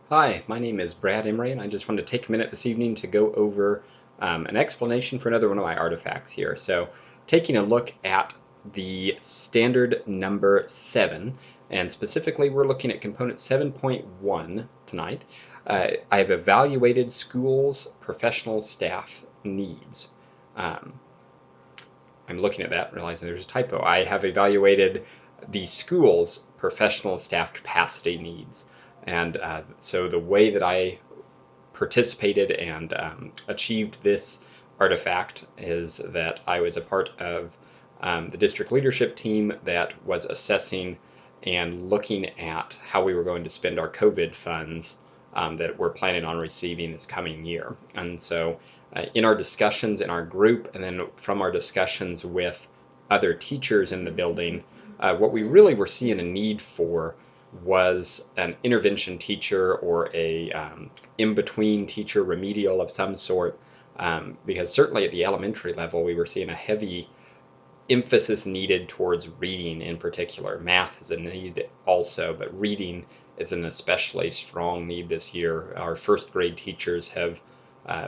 Hi, my name is Brad Emery, and I just wanted to take a minute this evening to go over an explanation for another one of my artifacts here. So, taking a look at the standard number 7, and specifically we're looking at component 7.1 tonight. I have evaluated schools' professional staff needs. Um, I'm looking at that, realizing there's a typo. I have evaluated the school's professional staff capacity needs. And so the way that I participated and achieved this artifact is that I was a part of the district leadership team that was assessing and looking at how we were going to spend our COVID funds that we're planning on receiving this coming year. And so in our discussions in our group, and then from our discussions with other teachers in the building, what we really were seeing a need for was an intervention teacher or a in-between teacher, remedial of some sort, because certainly at the elementary level we were seeing a heavy emphasis needed towards reading in particular. Math is a need also, but reading is an especially strong need this year. Our first grade teachers have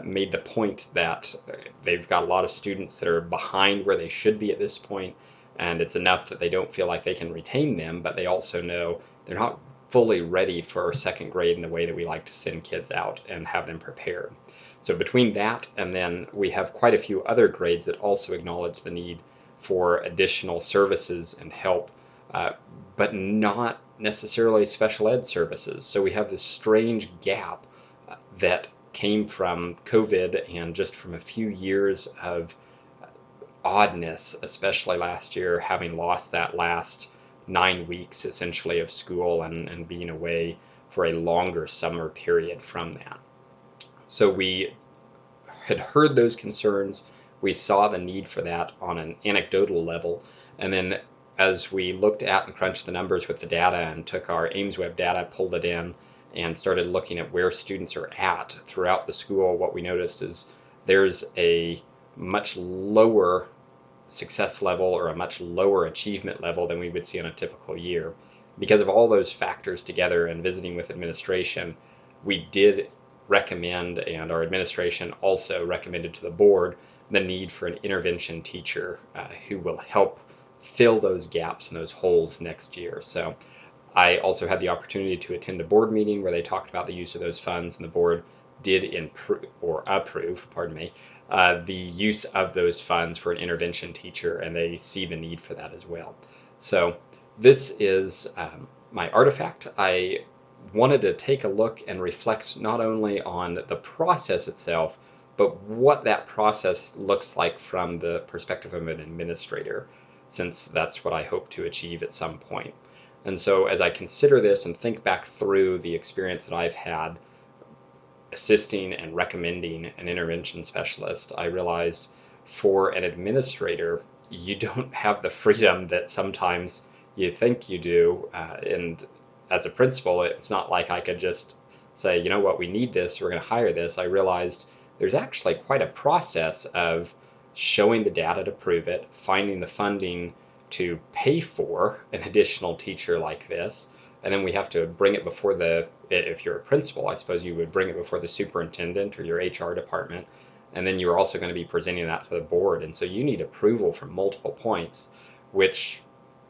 made the point that they've got a lot of students that are behind where they should be at this point, and it's enough that they don't feel like they can retain them, but they also know they're not fully ready for second grade in the way that we like to send kids out and have them prepared. So between that and then we have quite a few other grades that also acknowledge the need for additional services and help, but not necessarily special ed services. So we have this strange gap that came from COVID and just from a few years of oddness, especially last year, having lost that last 9 weeks essentially of school and being away for a longer summer period from that. So we had heard those concerns. We saw the need for that on an anecdotal level. And then as we looked at and crunched the numbers with the data and took our AimsWeb data, pulled it in, and started looking at where students are at throughout the school, what we noticed is there's a much lower success level or a much lower achievement level than we would see on a typical year. Because of all those factors together and visiting with administration, we did recommend, and our administration also recommended to the board, the need for an intervention teacher who will help fill those gaps and those holes next year. So I also had the opportunity to attend a board meeting where they talked about the use of those funds, and the board did approve, the use of those funds for an intervention teacher, and they see the need for that as well. So this is my artifact. I wanted to take a look and reflect not only on the process itself, but what that process looks like from the perspective of an administrator, since that's what I hope to achieve at some point. And so as I consider this and think back through the experience that I've had assisting and recommending an intervention specialist, I realized for an administrator, you don't have the freedom that sometimes you think you do. And as a principal, it's not like I could just say, you know what, we need this, we're going to hire this. I realized there's actually quite a process of showing the data to prove it, finding the funding to pay for an additional teacher like this, and then we have to bring it before if you're a principal, I suppose you would bring it before the superintendent or your HR department, and then you're also going to be presenting that to the board, and so you need approval from multiple points, which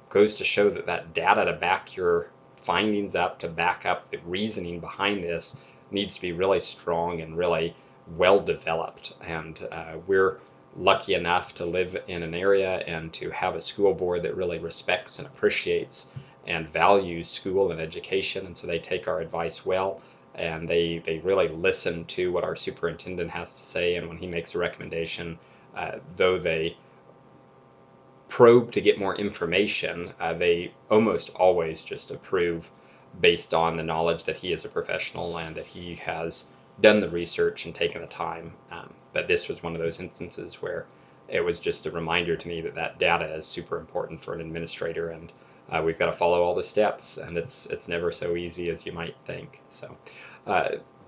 goes to show that that data to back your findings up, to back up the reasoning behind this, needs to be really strong and really well developed. And we're lucky enough to live in an area and to have a school board that really respects and appreciates and values school and education, and so they take our advice well, and they really listen to what our superintendent has to say, and when he makes a recommendation, though they probe to get more information, they almost always just approve based on the knowledge that he is a professional and that he has done the research and taken the time. But this was one of those instances where it was just a reminder to me that that data is super important for an administrator, and we've got to follow all the steps, and it's never so easy as you might think. So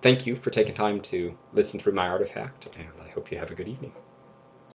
thank you for taking time to listen through my artifact, and I hope you have a good evening.